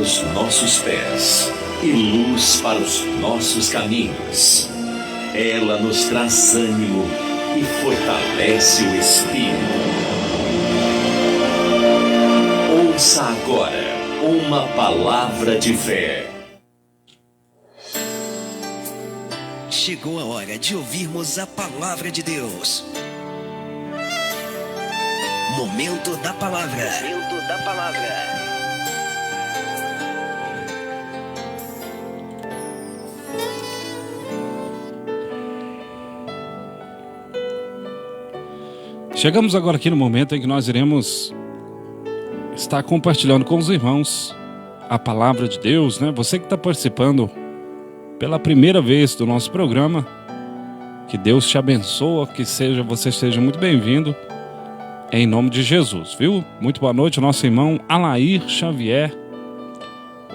os nossos pés e luz para os nossos caminhos. Ela nos traz ânimo e fortalece o espírito. Ouça agora uma palavra de fé. Chegou a hora de ouvirmos a palavra de Deus. Momento da palavra. Momento da palavra. Chegamos agora aqui no momento em que nós iremos estar compartilhando com os irmãos a palavra de Deus, né? Você que está participando pela primeira vez do nosso programa, que Deus te abençoe, que você seja muito bem-vindo, em nome de Jesus, viu? Muito boa noite, nosso irmão Alair Xavier.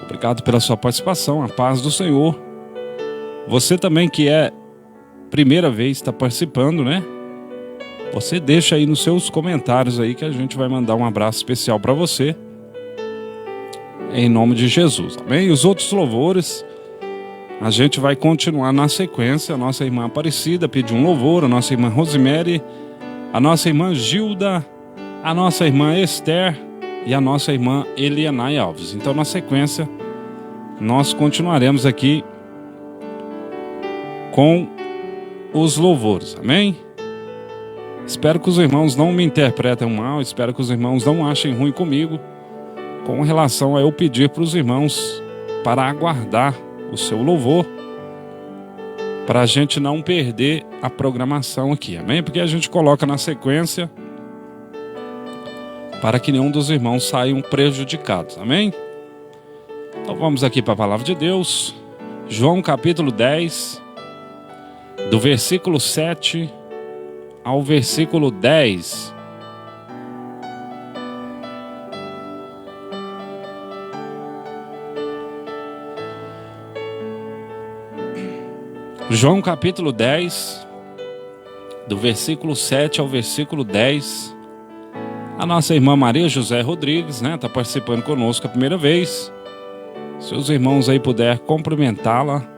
Obrigado pela sua participação, a paz do Senhor. Você também que é primeira vez está participando, né? Você deixa aí nos seus comentários aí que a gente vai mandar um abraço especial para você, em nome de Jesus, amém? E os outros louvores, a gente vai continuar na sequência. A nossa irmã Aparecida pediu um louvor, a nossa irmã Rosemary, a nossa irmã Gilda, a nossa irmã Esther e a nossa irmã Elianai Alves. Então, na sequência, nós continuaremos aqui com os louvores, amém? Espero que os irmãos não me interpretem mal, espero que os irmãos não achem ruim comigo com relação a eu pedir para os irmãos para aguardar o seu louvor, para a gente não perder a programação aqui, amém? Porque a gente coloca na sequência para que nenhum dos irmãos saiam prejudicados, amém? Então vamos aqui para a palavra de Deus, João capítulo 10, do versículo 7 ao versículo 10. João capítulo 10, do versículo 7 ao versículo 10. A nossa irmã Maria José Rodrigues, né, está participando conosco a primeira vez. Se os irmãos aí puderem cumprimentá-la.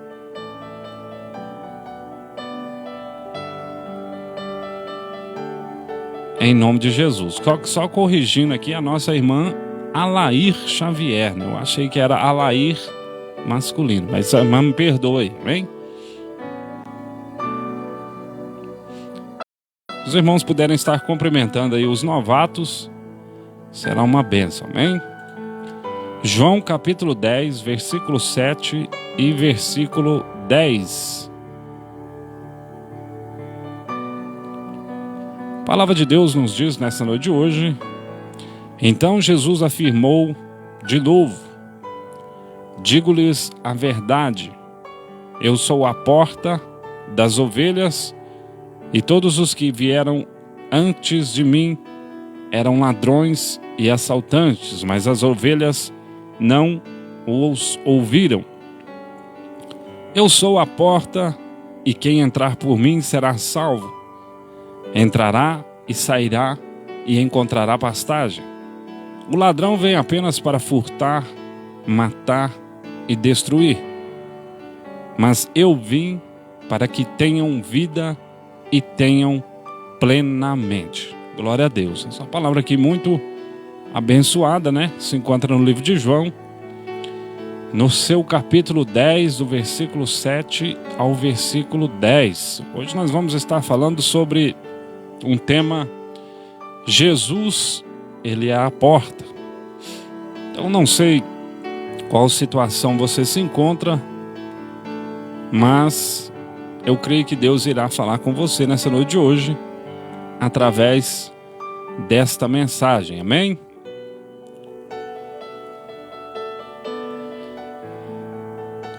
Em nome de Jesus. Só corrigindo aqui a nossa irmã Alair Xavier, né? Eu achei que era Alair masculino, mas a irmã me perdoe, amém? Os irmãos puderem estar cumprimentando aí os novatos, será uma bênção, amém? João capítulo 10, versículo 7 e versículo 10. A palavra de Deus nos diz nessa noite de hoje: então Jesus afirmou de novo: digo-lhes a verdade, eu sou a porta das ovelhas, e todos os que vieram antes de mim eram ladrões e assaltantes, mas as ovelhas não os ouviram. Eu sou a porta, e quem entrar por mim será salvo. Entrará e sairá e encontrará pastagem. O ladrão vem apenas para furtar, matar e destruir. Mas eu vim para que tenham vida e tenham plenamente. Glória a Deus. Essa palavra aqui muito abençoada, né? Se encontra no livro de João, no seu capítulo 10, do versículo 7 ao versículo 10. Hoje nós vamos estar falando sobre um tema: Jesus, ele é a porta. Então não sei qual situação você se encontra, mas eu creio que Deus irá falar com você nessa noite de hoje, através desta mensagem, amém?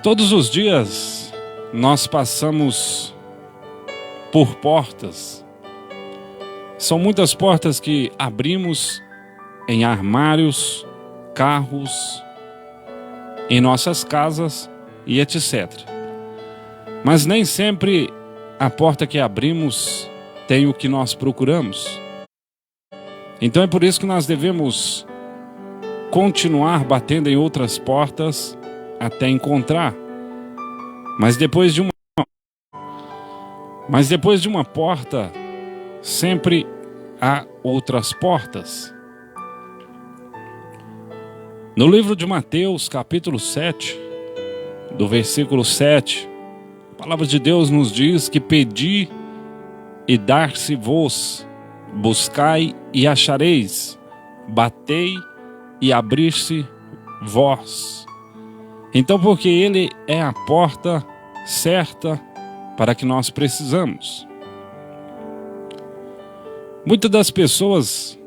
Todos os dias nós passamos por portas. São muitas portas que abrimos em armários, carros, em nossas casas e etc. Mas nem sempre a porta que abrimos tem o que nós procuramos. Então é por isso que nós devemos continuar batendo em outras portas até encontrar. Mas depois de uma porta, sempre há outras portas. No livro de Mateus, capítulo 7, do versículo 7, a palavra de Deus nos diz que pedi e dar-se-vos, buscai e achareis, batei e abrir-se vós. Então, porque Ele é a porta certa para que nós precisamos. Muitas das pessoas,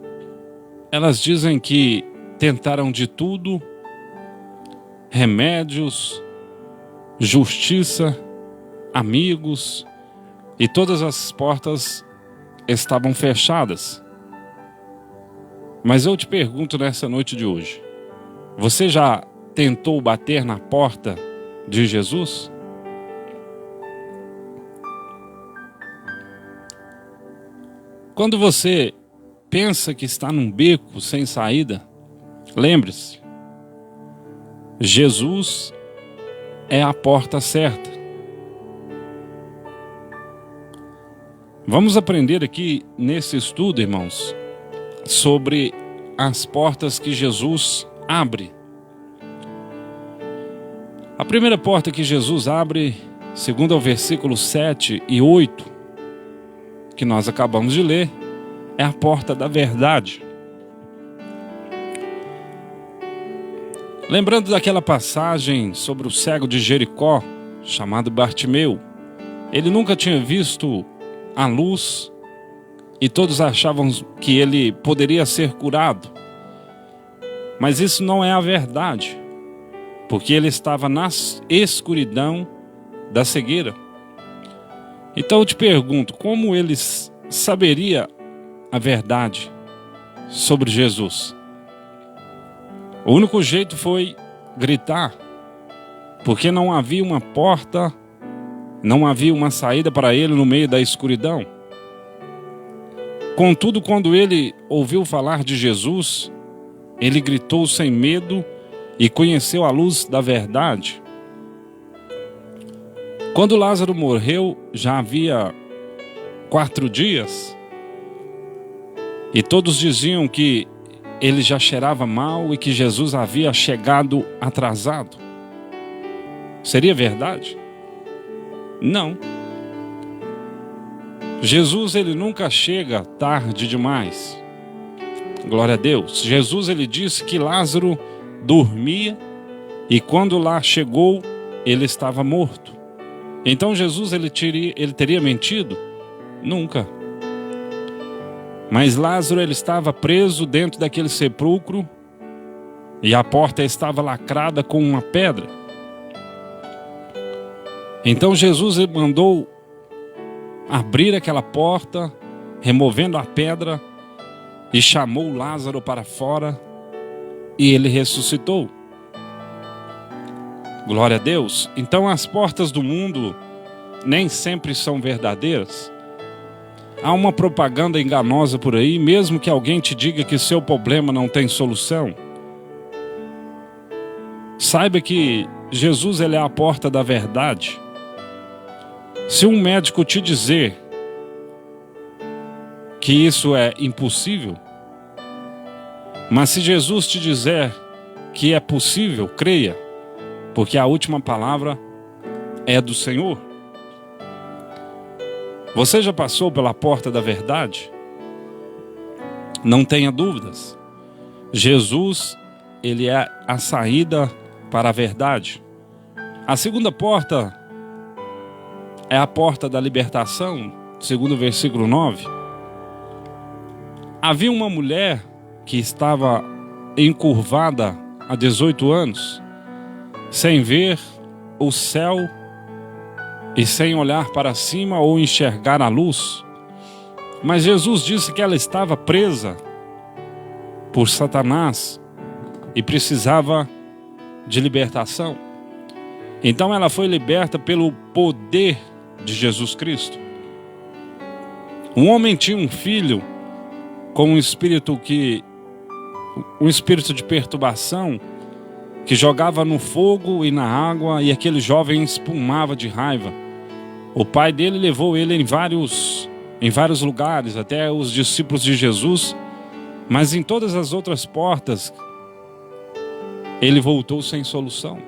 elas dizem que tentaram de tudo, remédios, justiça, amigos, e todas as portas estavam fechadas. Mas eu te pergunto nessa noite de hoje, você já tentou bater na porta de Jesus? Quando você pensa que está num beco sem saída, lembre-se, Jesus é a porta certa. Vamos aprender aqui nesse estudo, irmãos, sobre as portas que Jesus abre. A primeira porta que Jesus abre, segundo o versículo 7 e 8, que nós acabamos de ler, é a porta da verdade. Lembrando daquela passagem sobre o cego de Jericó, chamado Bartimeu, ele nunca tinha visto a luz e todos achavam que ele poderia ser curado. Mas isso não é a verdade, porque ele estava na escuridão da cegueira. Então eu te pergunto, como ele saberia a verdade sobre Jesus? O único jeito foi gritar, porque não havia uma porta, não havia uma saída para ele no meio da escuridão. Contudo, quando ele ouviu falar de Jesus, ele gritou sem medo e conheceu a luz da verdade. Quando Lázaro morreu, já havia 4 dias, e todos diziam que ele já cheirava mal e que Jesus havia chegado atrasado. Seria verdade? Não. Jesus, ele nunca chega tarde demais. Glória a Deus. Jesus, ele disse que Lázaro dormia e quando lá chegou, ele estava morto. Então Jesus, ele teria mentido? Nunca. Mas Lázaro, ele estava preso dentro daquele sepulcro e a porta estava lacrada com uma pedra. Então Jesus mandou abrir aquela porta, removendo a pedra, e chamou Lázaro para fora, e ele ressuscitou. Glória a Deus. Então as portas do mundo nem sempre são verdadeiras. Há uma propaganda enganosa por aí, mesmo que alguém te diga que seu problema não tem solução. Saiba que Jesus, ele é a porta da verdade. Se um médico te dizer que isso é impossível, mas se Jesus te dizer que é possível, creia, porque a última palavra é do Senhor. Você já passou pela porta da verdade? Não tenha dúvidas. Jesus, ele é a saída para a verdade. A segunda porta é a porta da libertação, segundo o versículo 9. Havia uma mulher que estava encurvada há 18 anos, sem ver o céu e sem olhar para cima ou enxergar a luz. Mas Jesus disse que ela estava presa por Satanás e precisava de libertação. Então ela foi liberta pelo poder de Jesus Cristo. Um homem tinha um filho com um espírito que um espírito de perturbação que jogava no fogo e na água, e aquele jovem espumava de raiva. O pai dele levou ele em vários lugares, até os discípulos de Jesus, mas em todas as outras portas ele voltou sem solução.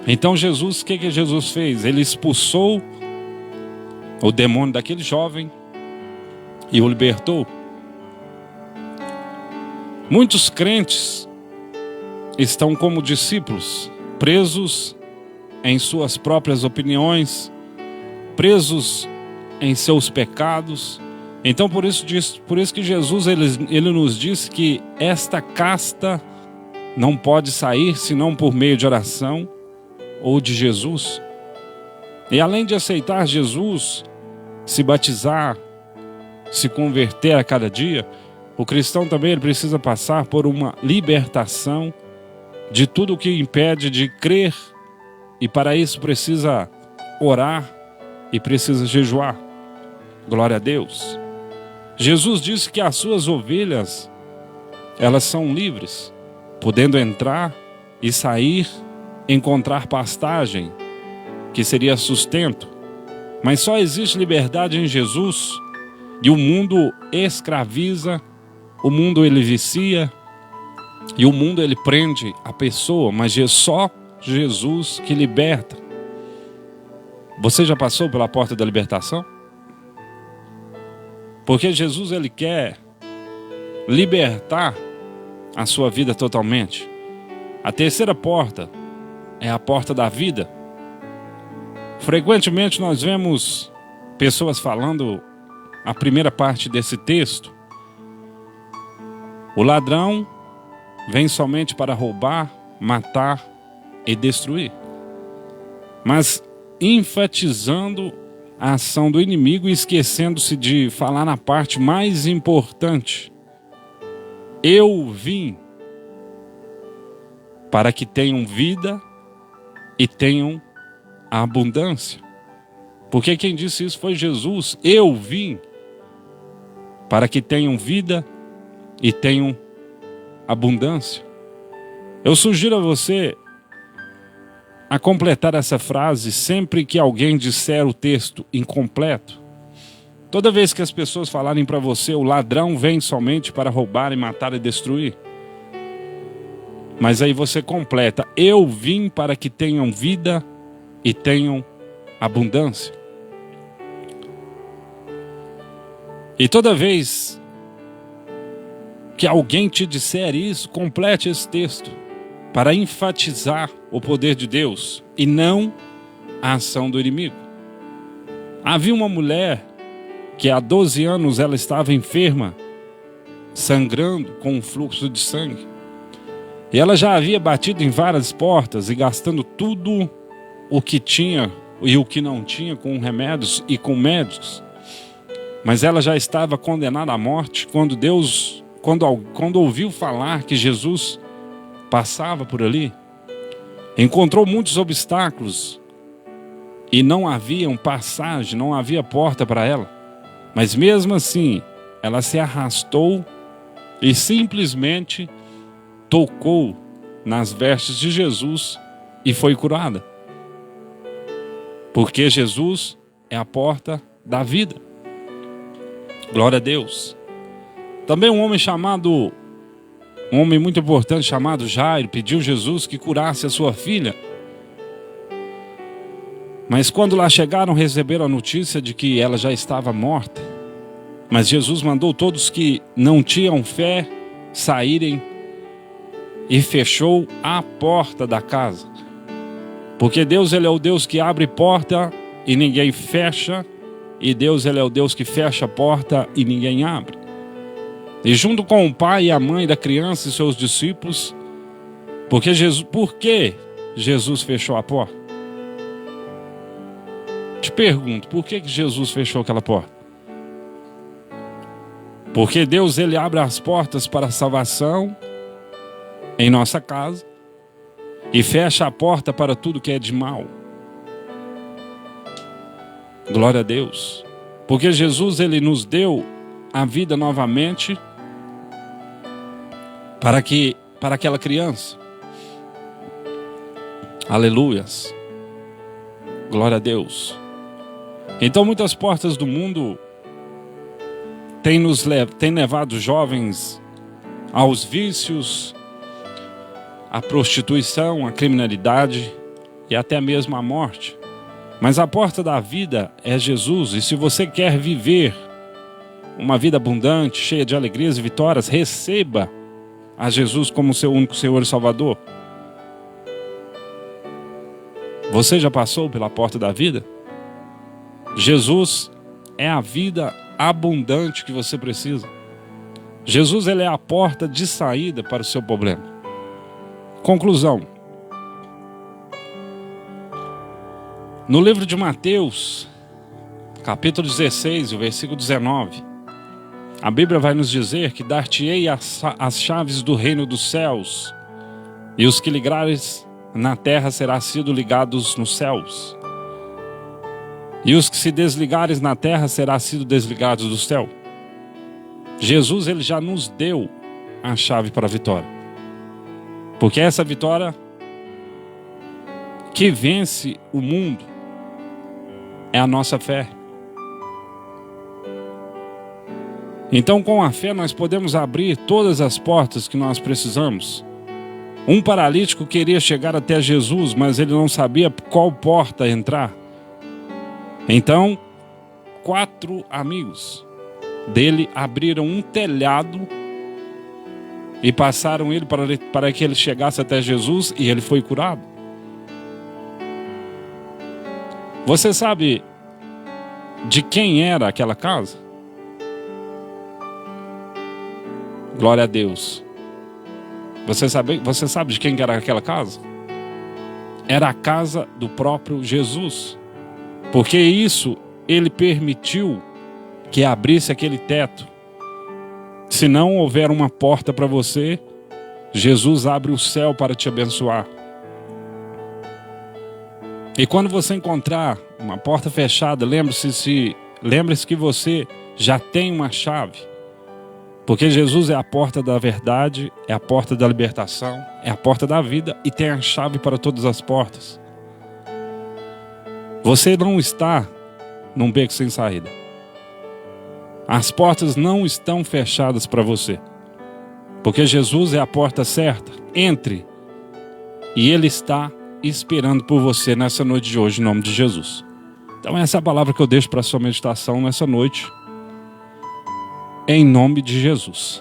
Então Jesus, o que Jesus fez? Ele expulsou o demônio daquele jovem e o libertou. Muitos crentes estão como discípulos, presos em suas próprias opiniões, presos em seus pecados. Então por isso que Jesus ele nos disse que esta casta não pode sair senão por meio de oração ou de Jesus. E além de aceitar Jesus, se batizar, se converter a cada dia, o cristão também ele precisa passar por uma libertação de tudo o que impede de crer, e para isso precisa orar e precisa jejuar. Glória a Deus. Jesus disse que as suas ovelhas, elas são livres, podendo entrar e sair, encontrar pastagem, que seria sustento. Mas só existe liberdade em Jesus, e o mundo escraviza, o mundo ele vicia, e o mundo ele prende a pessoa, mas é só Jesus que liberta. Você já passou pela porta da libertação? Porque Jesus ele quer libertar a sua vida totalmente. A terceira porta é a porta da vida. Frequentemente nós vemos pessoas falando a primeira parte desse texto. O ladrão vem somente para roubar, matar e destruir. Mas enfatizando a ação do inimigo e esquecendo-se de falar na parte mais importante. Eu vim para que tenham vida e tenham a abundância. Porque quem disse isso foi Jesus. Eu vim para que tenham vida e tenham abundância. Eu sugiro a você a completar essa frase sempre que alguém disser o texto incompleto. Toda vez que as pessoas falarem para você, o ladrão vem somente para roubar e matar e destruir. Mas aí você completa, eu vim para que tenham vida e tenham abundância. E toda vez que alguém te disser isso, complete esse texto para enfatizar o poder de Deus e não a ação do inimigo. Havia uma mulher que há 12 anos ela estava enferma, sangrando com um fluxo de sangue. E ela já havia batido em várias portas e gastando tudo o que tinha e o que não tinha com remédios e com médicos. Mas ela já estava condenada à morte quando ouviu falar que Jesus passava por ali. Encontrou muitos obstáculos e não havia passagem, não havia porta para ela. Mas mesmo assim, ela se arrastou e simplesmente tocou nas vestes de Jesus e foi curada. Porque Jesus é a porta da vida. Glória a Deus. Também um homem muito importante chamado Jairo pediu a Jesus que curasse a sua filha. Mas quando lá chegaram, receberam a notícia de que ela já estava morta. Mas Jesus mandou todos que não tinham fé saírem e fechou a porta da casa. Porque Deus ele é o Deus que abre porta e ninguém fecha, e Deus ele é o Deus que fecha a porta e ninguém abre. E junto com o pai e a mãe da criança e seus discípulos, por que Jesus fechou a porta? Te pergunto, por que Jesus fechou aquela porta? Porque Deus ele abre as portas para a salvação em nossa casa e fecha a porta para tudo que é de mal. Glória a Deus. Porque Jesus ele nos deu a vida novamente para aquela criança. Aleluias. Glória a Deus. Então muitas portas do mundo têm levado jovens aos vícios, à prostituição, à criminalidade e até mesmo à morte. Mas a porta da vida é Jesus. E se você quer viver uma vida abundante, cheia de alegrias e vitórias, receba a Jesus como seu único Senhor e Salvador. Você já passou pela porta da vida? Jesus é a vida abundante que você precisa. Jesus, ele é a porta de saída para o seu problema. Conclusão. No livro de Mateus, capítulo 16, o versículo 19, a Bíblia vai nos dizer que dar-te-ei as chaves do reino dos céus, e os que ligares na terra será sido ligados nos céus, e os que se desligares na terra será sido desligados do céu. Jesus, ele já nos deu a chave para a vitória, porque essa vitória que vence o mundo é a nossa fé. Então, com a fé, nós podemos abrir todas as portas que nós precisamos. Um paralítico queria chegar até Jesus, mas ele não sabia qual porta entrar. Então, 4 amigos dele abriram um telhado e passaram ele para que ele chegasse até Jesus, e ele foi curado. Você sabe de quem era aquela casa? Glória a Deus. Você sabe de quem era aquela casa? Era a casa do próprio Jesus. Porque isso, ele permitiu que abrisse aquele teto. Se não houver uma porta para você, Jesus abre o céu para te abençoar. E quando você encontrar uma porta fechada, lembre-se que você já tem uma chave. Porque Jesus é a porta da verdade, é a porta da libertação, é a porta da vida e tem a chave para todas as portas. Você não está num beco sem saída. As portas não estão fechadas para você. Porque Jesus é a porta certa. Entre. E Ele está esperando por você nessa noite de hoje, em nome de Jesus. Então essa é a palavra que eu deixo para a sua meditação nessa noite. Em nome de Jesus.